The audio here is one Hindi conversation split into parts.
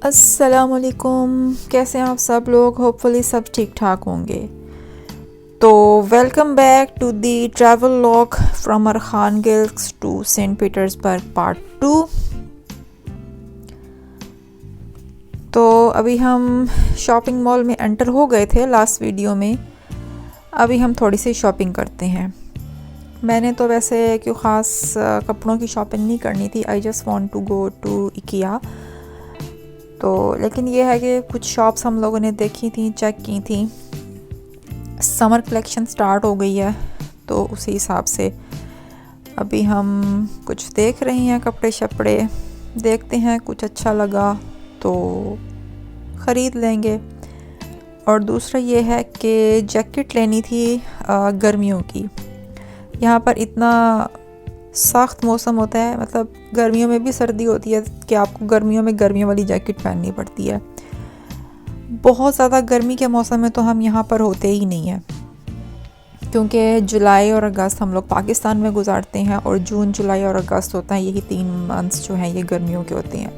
अस्सलामुअलैकुम। कैसे हैं आप सब लोग? होपफुली सब ठीक ठाक होंगे। तो welcome back to the travel log from Arkhangelsk to Saint Petersburg part 2। तो अभी हम शॉपिंग मॉल में एंटर हो गए थे लास्ट वीडियो में। अभी हम थोड़ी सी शॉपिंग करते हैं। मैंने तो वैसे क्यों ख़ास कपड़ों की शॉपिंग नहीं करनी थी। I just want to go to IKEA. तो लेकिन ये है कि कुछ शॉप्स हम लोगों ने देखी थी, चेक की थी। समर कलेक्शन स्टार्ट हो गई है तो उसी हिसाब से अभी हम कुछ देख रहे हैं, कपड़े शपड़े देखते हैं। कुछ अच्छा लगा तो ख़रीद लेंगे। और दूसरा ये है कि जैकेट लेनी थी गर्मियों की। यहाँ पर इतना सख्त मौसम होता है, मतलब गर्मियों में भी सर्दी होती है कि आपको गर्मियों में गर्मियों वाली जैकेट पहननी पड़ती है। बहुत ज़्यादा गर्मी के मौसम में तो हम यहाँ पर होते ही नहीं हैं, क्योंकि जुलाई और अगस्त हम लोग पाकिस्तान में गुजारते हैं और जून जुलाई और अगस्त होता है, यही 3 मंथ्स जो हैं ये गर्मियों के होते हैं।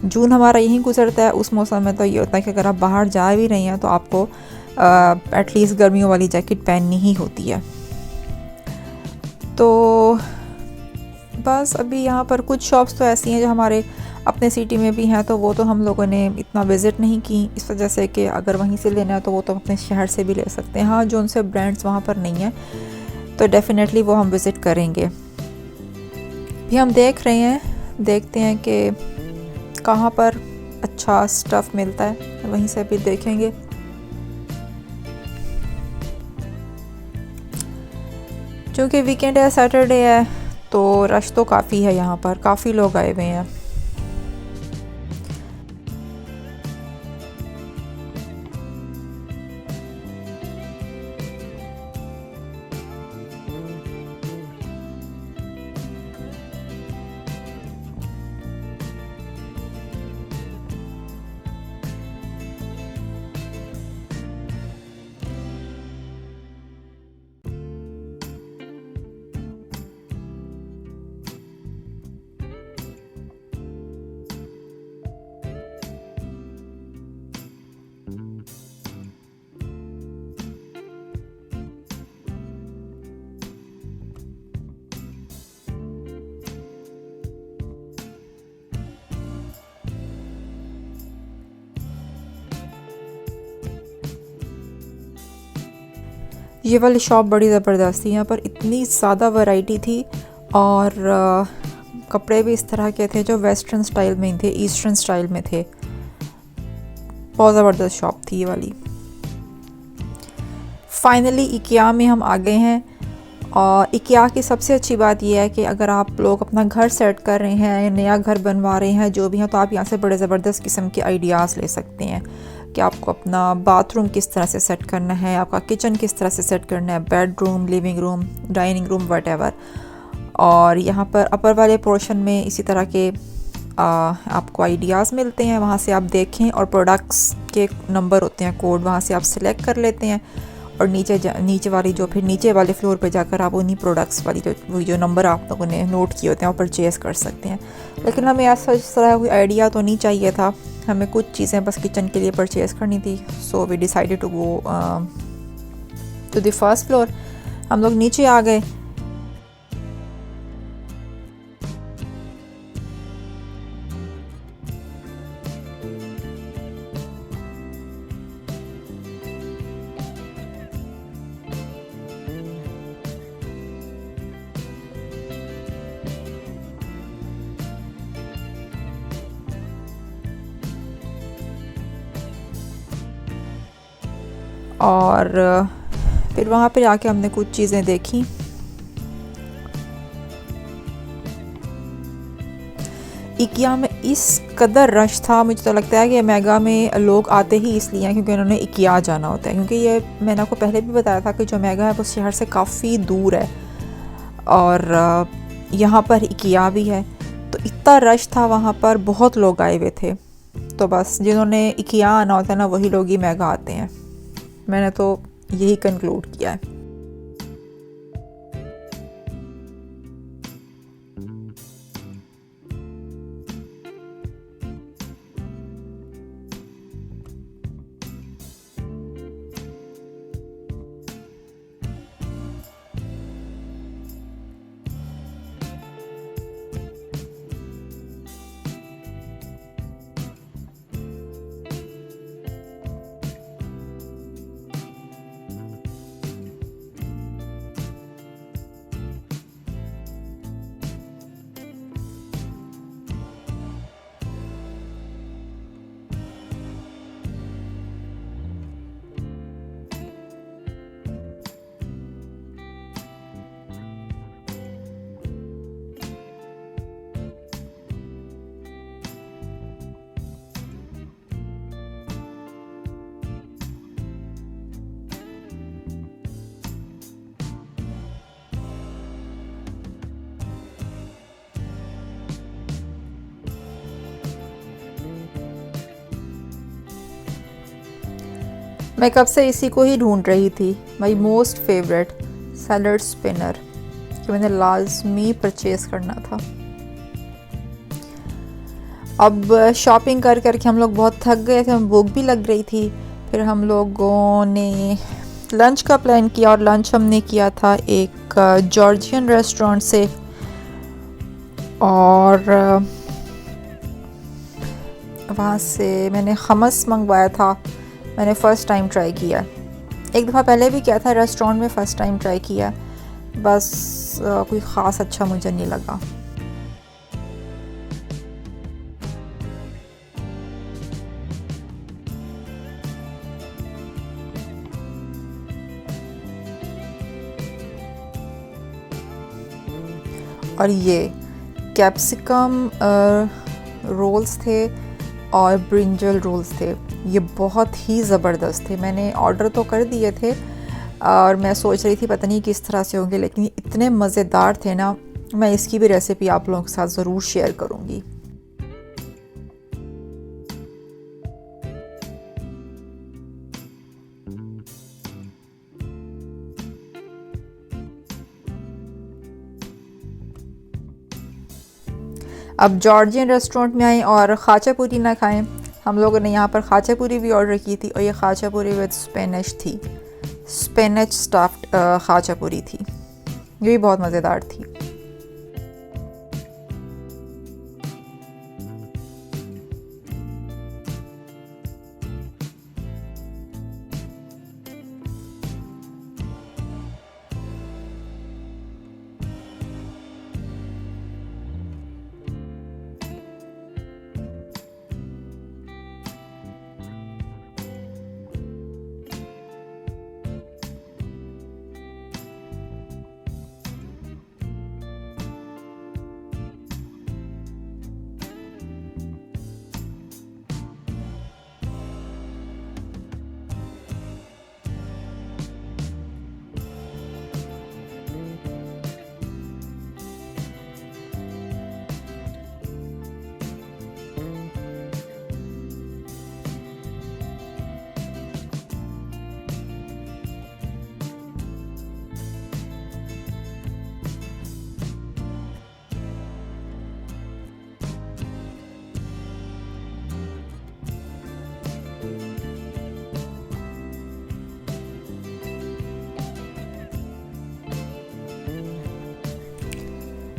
जून हमारा यहीं गुजरता है। उस मौसम में तो ये होता है कि अगर आप बाहर जा भी रही हैं तो आपको एटलीस्ट गर्मियों वाली जैकेट पहननी ही होती है। तो बस अभी यहाँ पर कुछ शॉप्स तो ऐसी हैं जो हमारे अपने सिटी में भी हैं, तो वो तो हम लोगों ने इतना विज़िट नहीं की, इस वजह से कि अगर वहीं से लेना है तो वो तो अपने शहर से भी ले सकते हैं। हाँ, जो उनसे ब्रांड्स वहाँ पर नहीं हैं तो डेफ़िनेटली वो हम विज़िट करेंगे। भी हम देख रहे हैं, देखते हैं कि कहाँ पर अच्छा स्टफ़ मिलता है, वहीं से भी देखेंगे। क्योंकि वीकेंड है, सैटरडे है, तो रश तो काफ़ी है यहाँ पर, काफ़ी लोग आए हुए हैं। ये वाली शॉप बड़ी ज़बरदस्त थी। यहाँ पर इतनी ज़्यादा वैरायटी थी और कपड़े भी इस तरह के थे जो वेस्टर्न स्टाइल में थे, ईस्टर्न स्टाइल में थे। बहुत ज़बरदस्त शॉप थी ये वाली। फाइनली इकिया में हम आ गए हैं। और इकिया की सबसे अच्छी बात यह है कि अगर आप लोग अपना घर सेट कर रहे हैं या नया घर बनवा रहे हैं, जो भी हैं, तो आप यहाँ से बड़े ज़बरदस्त किस्म के आइडियाज़ ले सकते हैं कि आपको अपना बाथरूम किस तरह से सेट करना है, आपका किचन किस तरह से सेट करना है, bedroom, living room, dining room, whatever. और यहाँ पर अपर वाले पोर्शन में इसी तरह के आपको आइडियाज़ मिलते हैं। वहाँ से आप देखें और प्रोडक्ट्स के नंबर होते हैं, कोड, वहाँ से आप सिलेक्ट कर लेते हैं। और नीचे वाली जो फिर नीचे वाले फ्लोर पे जाकर आप उन्हीं प्रोडक्ट्स वाली जो नंबर आप लोगों ने नोट किए होते हैं वो परचेज़ कर सकते हैं। लेकिन हमें ऐसा इस तरह कोई आइडिया तो नहीं चाहिए था, हमें कुछ चीज़ें बस किचन के लिए परचेज़ करनी थी। So we decided to go to the first floor. हम लोग नीचे आ गए। और फिर वहाँ पे आके हमने कुछ चीज़ें देखी। इकिया में इस कदर रश था, मुझे तो लगता है कि मेगा में लोग आते ही इसलिए हैं क्योंकि उन्होंने इकिया जाना होता है। क्योंकि ये मैंने आपको पहले भी बताया था कि जो मेगा है वो शहर से काफ़ी दूर है और यहाँ पर इकिया भी है, तो इतना रश था वहाँ पर, बहुत लोग आए हुए थे। तो बस जिन्होंने इकिया आना होता है ना, वही लोग ही मेगा आते हैं। मैंने तो यही कंक्लूड किया है। मैं कब से इसी को ही ढूंढ रही थी, my most favourite salad spinner, कि मैंने लाजमी परचेज़ करना था। अब शॉपिंग कर करके हम लोग बहुत थक गए थे, हम भूख भी लग रही थी। फिर हम लोगों ने लंच का प्लान किया और लंच हमने किया था एक जॉर्जियन रेस्टोरेंट से, और वहाँ से मैंने हमस मंगवाया था। मैंने फ़र्स्ट टाइम ट्राई किया, एक दफ़ा पहले भी किया था रेस्टोरेंट में, फ़र्स्ट टाइम ट्राई किया, बस कोई ख़ास अच्छा मुझे नहीं लगा। और ये कैप्सिकम रोल्स थे और ब्रिंजल रोल्स थे, ये बहुत ही ज़बरदस्त थे। मैंने ऑर्डर तो कर दिए थे और मैं सोच रही थी पता नहीं किस तरह से होंगे, लेकिन इतने मज़ेदार थे ना, मैं इसकी भी रेसिपी आप लोगों के साथ ज़रूर शेयर करूँगी। अब जॉर्जियन रेस्टोरेंट में आए और खाचापुरी ना खाएं, हम लोगों ने यहाँ पर खाचापुरी भी ऑर्डर की थी, और ये खाचापुरी विद स्पेनिश थी, स्पेनिश स्टफ्ड खाचापुरी थी, ये भी बहुत मज़ेदार थी।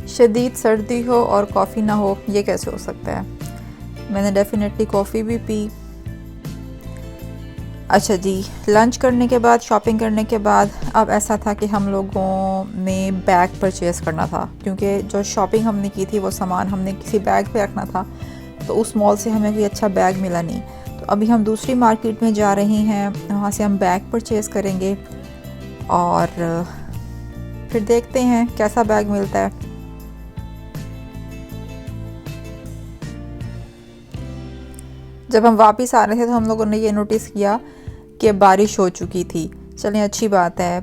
शदीद सर्दी हो और कॉफ़ी ना हो, ये कैसे हो सकता है। मैंने डेफिनेटली कॉफ़ी भी पी। अच्छा जी, लंच करने के बाद, शॉपिंग करने के बाद, अब ऐसा था कि हम लोगों ने बैग परचेज़ करना था, क्योंकि जो शॉपिंग हमने की थी वो सामान हमने किसी बैग पे रखना था, तो उस मॉल से हमें कोई अच्छा बैग मिला नहीं। तो अभी हम दूसरी मार्केट में जा रहे हैं, वहाँ से हम बैग परचेज़ करेंगे और फिर देखते हैं कैसा बैग मिलता है। जब हम वापस आ रहे थे तो हम लोगों ने ये नोटिस किया कि बारिश हो चुकी थी। चलें, अच्छी बात है,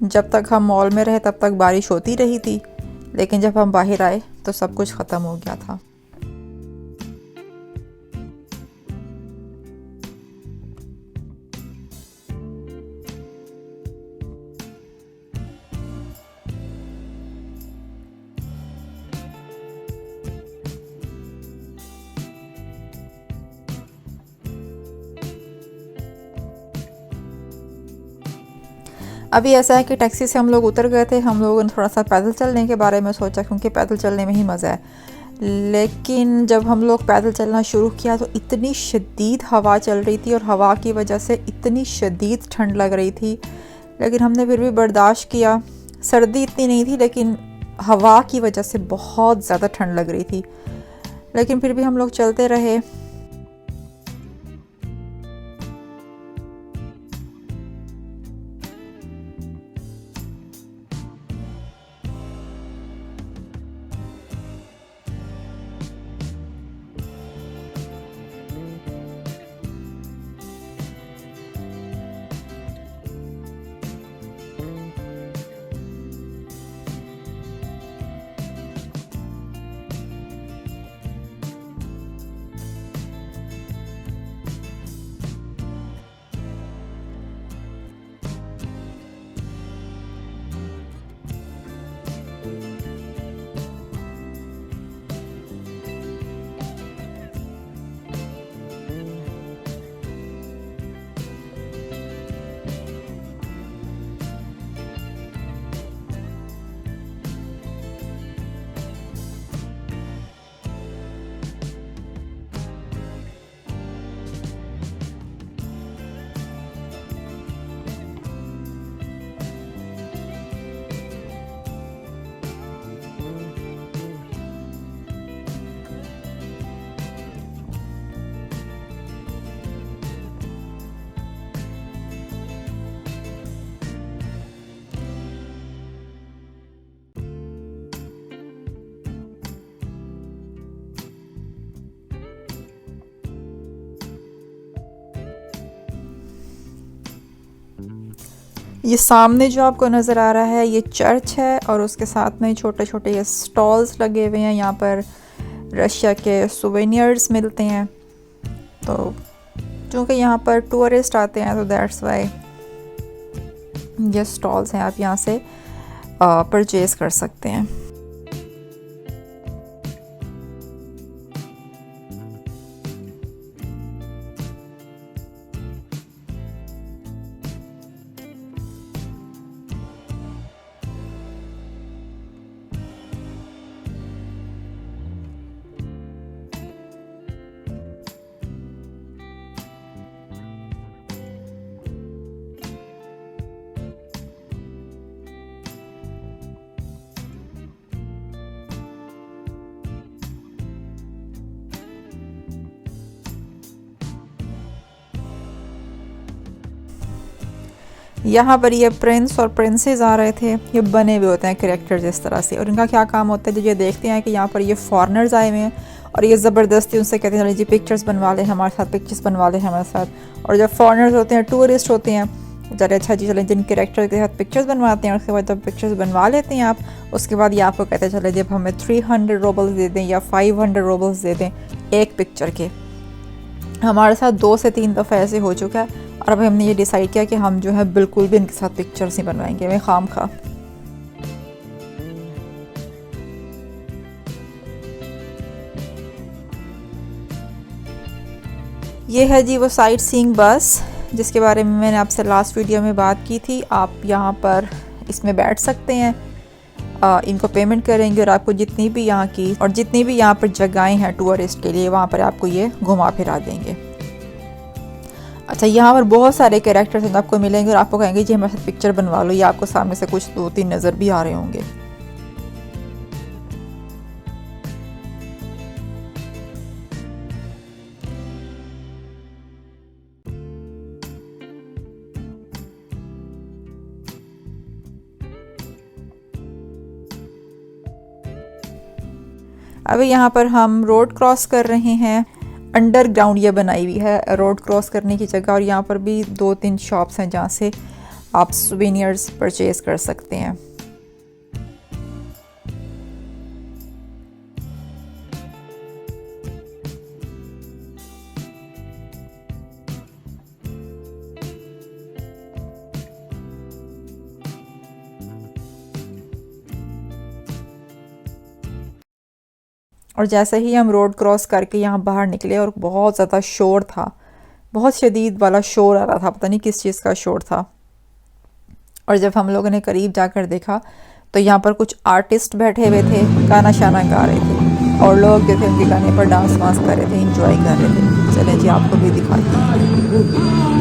जब तक हम मॉल में रहे तब तक बारिश होती रही थी, लेकिन जब हम बाहर आए तो सब कुछ ख़त्म हो गया था। अभी ऐसा है कि टैक्सी से हम लोग उतर गए थे, हम लोगों ने थोड़ा सा पैदल चलने के बारे में सोचा, क्योंकि पैदल चलने में ही मज़ा है। लेकिन जब हम लोग पैदल चलना शुरू किया तो इतनी शदीद हवा चल रही थी और हवा की वजह से इतनी शदीद ठंड लग रही थी, लेकिन हमने फिर भी बर्दाश्त किया। सर्दी इतनी नहीं थी, लेकिन हवा की वजह से बहुत ज़्यादा ठंड लग रही थी, लेकिन फिर भी हम लोग चलते रहे। ये सामने जो आपको नज़र आ रहा है ये चर्च है और उसके साथ में छोटे छोटे ये स्टॉल्स लगे हुए हैं। यहाँ पर रशिया के सुवेनियर्स मिलते हैं। तो चूँकि यहाँ पर टूरिस्ट आते हैं तो दैट्स वाई ये स्टॉल्स हैं, आप यहाँ से परचेज़ कर सकते हैं। यहाँ पर ये प्रिंस और प्रिंसेस आ रहे थे। ये बने हुए होते हैं कैरेक्टर्स इस तरह से, और इनका क्या काम होता है, जो ये देखते हैं कि यहाँ पर ये फॉरेनर्स आए हुए हैं और ये ज़बरदस्ती उनसे कहते हैं चलिए जी पिक्चर्स बनवा लें हमारे साथ, पिक्चर्स बनवा लें हमारे साथ। और जब फॉरेनर्स होते हैं, टूरिस्ट होते हैं, चले अच्छा जी चलें जिन कैरेक्टर के साथ पिक्चर्स बनवाते हैं, उसके बाद जब पिक्चर्स बनवा लेते हैं आप, उसके बाद ये आपको कहते हैं चले जब हमें 300 रूबल्स दे दें या 500 रूबल्स दे दें एक पिक्चर के। हमारे साथ 2 से 3 दफ़ा ऐसे हो चुका है और अब हमने ये डिसाइड किया कि हम जो है बिल्कुल भी इनके साथ पिक्चर्स नहीं बनवाएंगे, मैं खाम खा। ये है जी वो साइट सीइंग बस जिसके बारे में मैंने आपसे लास्ट वीडियो में बात की थी। आप यहाँ पर इसमें बैठ सकते हैं, इनको पेमेंट करेंगे और आपको जितनी भी यहाँ की और जितनी भी यहाँ पर जगहें हैं टूरिस्ट के लिए वहाँ पर आपको ये घुमा फिरा देंगे। अच्छा, यहाँ पर बहुत सारे कैरेक्टर्स आपको मिलेंगे और आपको कहेंगे जी हमारे साथ पिक्चर बनवा लो, या आपको सामने से कुछ 2-3 नज़र भी आ रहे होंगे। अभी यहाँ पर हम रोड क्रॉस कर रहे हैं। अंडरग्राउंड ये बनाई हुई है रोड क्रॉस करने की जगह, और यहाँ पर भी 2-3 शॉप्स हैं जहाँ से आप सुवेनियर्स परचेज़ कर सकते हैं। और जैसे ही हम रोड क्रॉस करके यहाँ बाहर निकले और बहुत ज़्यादा शोर था, बहुत शदीद वाला शोर आ रहा था, पता नहीं किस चीज़ का शोर था। और जब हम लोगों ने करीब जाकर देखा तो यहाँ पर कुछ आर्टिस्ट बैठे हुए थे, गाना शाना गा रहे थे और लोग जो थे उनके गाने पर डांस वांस कर रहे थे, इंजॉय कर रहे थे। चलें जी आपको भी दिखाते हैं।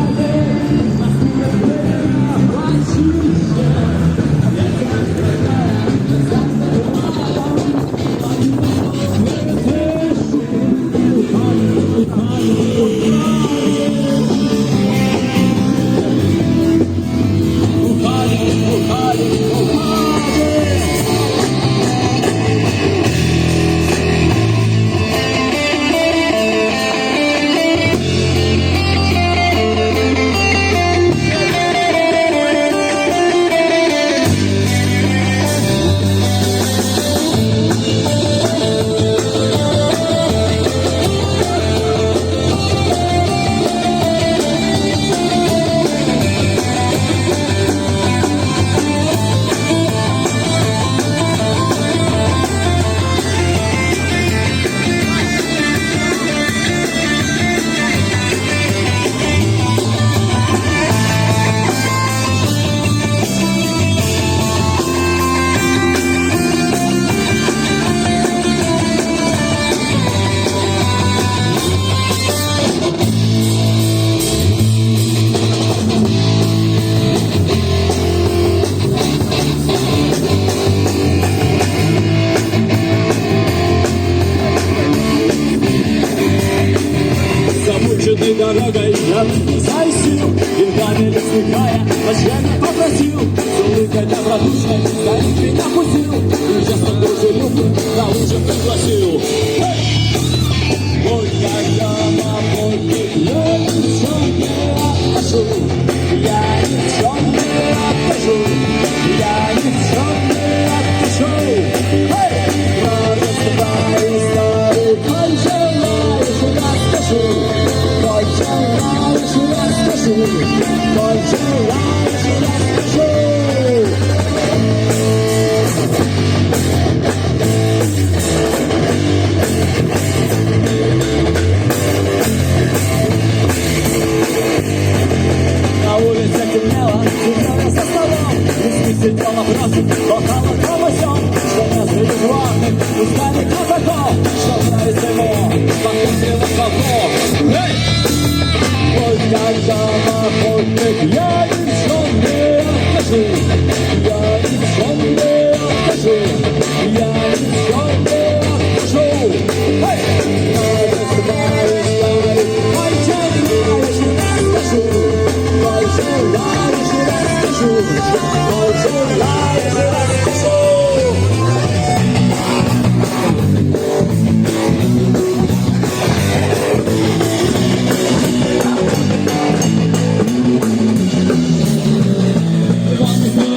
Дорогой я знаю сил, винтами вздыхая, ночами попросил, с улыбкой добродушной, старик меня пустил, и часто дружелюбно на ужин пригласил. Вот когда на полке я ни в чем не отношу, я ни в чем не отношу. расскажу. Мой желаешь, расскажу. На улице темнело, темнело за столом. Весны сидела бросит, бокала промысел. Что нас любит главным, устали казаков. Что нравится ему, покусила свобод. Эй! Вот когда охотник, я ничего не откажу. Я ничего не откажу. Я ничего не откажу. Эй! Знаешь, знаешь, мальчик, знаешь, расскажу. Мой желаешь, расскажу. Мой желаешь, расскажу.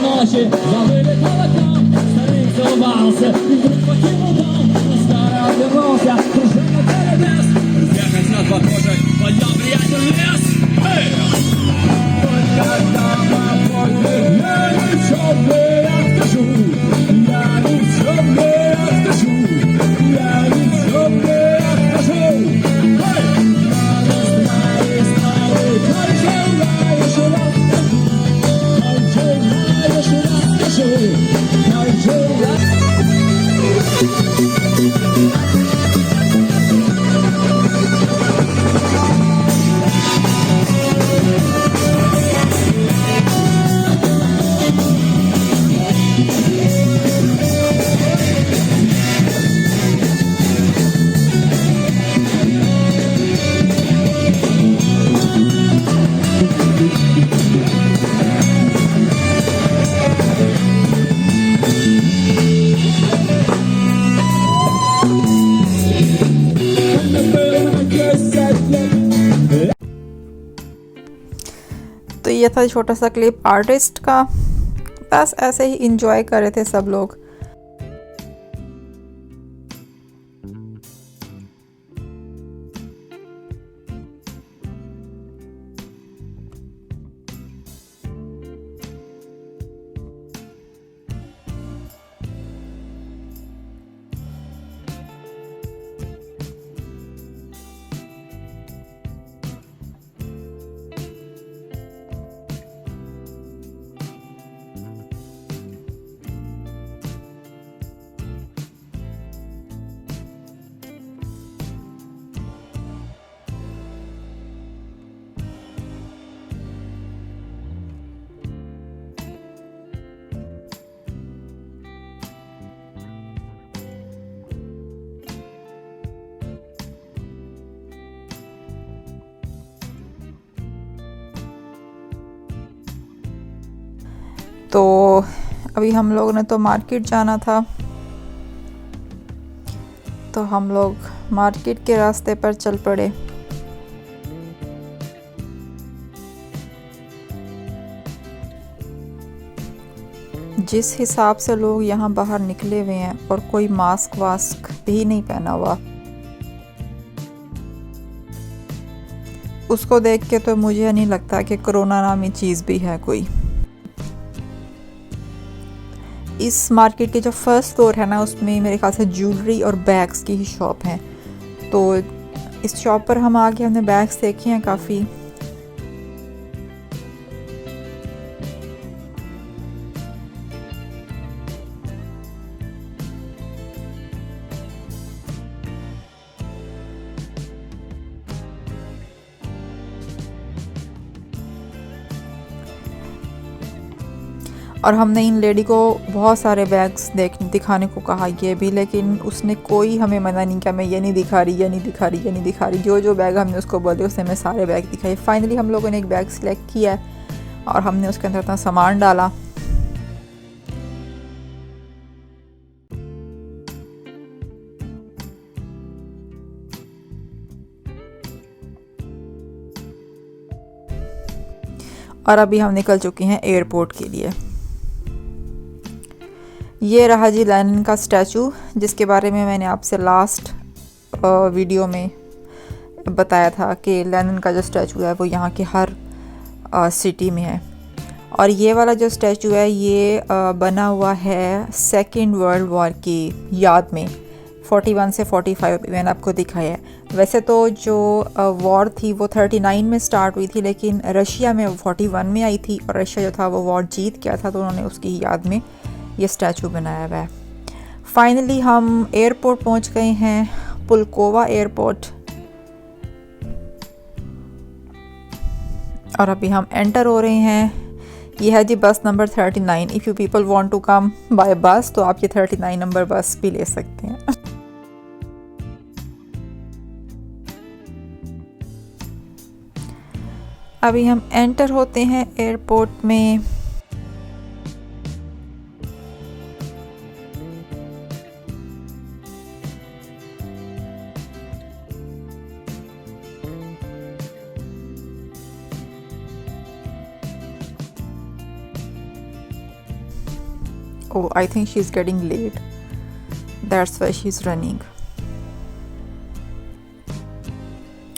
Ночи забыли колокол, старик улыбался, и вдруг покинул дом, но старый обернулся, пружина перенес. Все хотят похожих, пойдем, приятель, в лес. Эй! Вот когда охотник, я ничего не откажу, я ничего не откажу, я ничего не откажу. Эй! Старый, старый, мой желаешь, расскажу. तो ये था छोटा सा क्लिप आर्टिस्ट का। बस ऐसे ही इंजॉय कर रहे थे सब लोग। तो अभी हम लोगों ने तो मार्केट जाना था, तो हम लोग मार्केट के रास्ते पर चल पड़े। जिस हिसाब से लोग यहाँ बाहर निकले हुए हैं और कोई मास्क वास्क भी नहीं पहना हुआ, उसको देख के तो मुझे नहीं लगता कि कोरोना नामी चीज़ भी है कोई। इस मार्केट के जो फर्स्ट फ्लोर है ना, उसमें मेरे ख्याल से ज्वेलरी और बैग्स की ही शॉप है। तो इस शॉप पर हम आके हमने बैग्स देखे हैं काफ़ी। और हमने इन लेडी को बहुत सारे बैग्स दिखाने को कहा ये भी, लेकिन उसने कोई हमें मना नहीं किया, मैं ये नहीं दिखा रही, ये नहीं दिखा रही, ये नहीं दिखा रही। जो जो बैग हमने उसको बोले उसने हमें सारे बैग दिखाए। फाइनली हम लोगों ने एक बैग सिलेक्ट किया और हमने उसके अंदर अपना सामान डाला। और अभी हम निकल चुके हैं एयरपोर्ट के लिए। ये रहा जी लेनिन का स्टैचू, जिसके बारे में मैंने आपसे लास्ट वीडियो में बताया था कि लेनिन का जो स्टैचू है वो यहाँ के हर सिटी में है। और ये वाला जो स्टैचू है ये बना हुआ है सेकेंड वर्ल्ड वॉर की याद में, 41 से 45 मैंने आपको दिखाया है। वैसे तो जो वॉर थी वो 39 में स्टार्ट हुई थी, लेकिन रशिया में 41 में आई थी और रशिया जो था वो वॉर जीत गया था, तो उन्होंने उसकी याद में ये स्टैचू बनाया हुआ है। फाइनली हम एयरपोर्ट पहुंच गए हैं, पुलकोवा एयरपोर्ट। और अभी हम एंटर हो रहे हैं। ये है जी bus number 39। If you people want to come by bus तो आप ये 39 नंबर बस भी ले सकते हैं। अभी हम एंटर होते हैं एयरपोर्ट में। Oh, I think she's getting late. That's why she's running.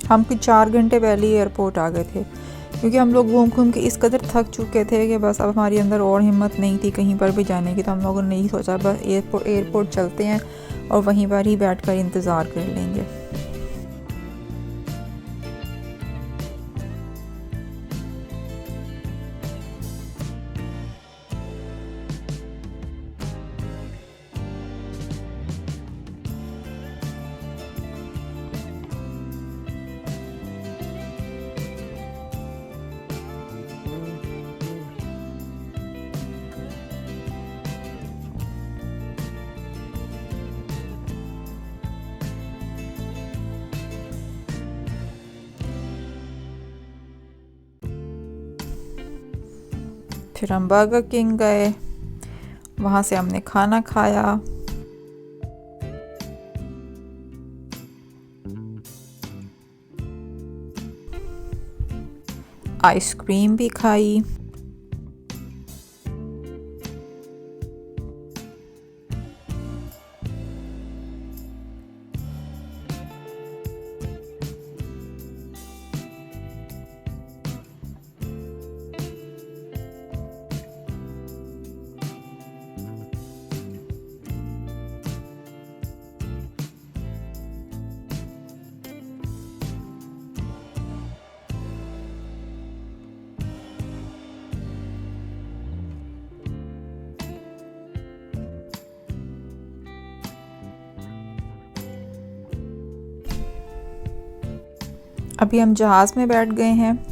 हम कुछ 4 घंटे पहले ही एयरपोर्ट आ गए थे, क्योंकि हम लोग घूम घूम के इस कदर थक चुके थे कि बस अब हमारे अंदर और हिम्मत नहीं थी कहीं पर भी जाने की। तो हम लोगों ने नहीं सोचा बस एयरपोर्ट चलते हैं और वहीं पर ही बैठकर इंतज़ार कर लेंगे। फिर हम बर्गर किंग गए, वहाँ से हमने खाना खाया। आइसक्रीम भी खाई। अभी हम जहाज़ में बैठ गए हैं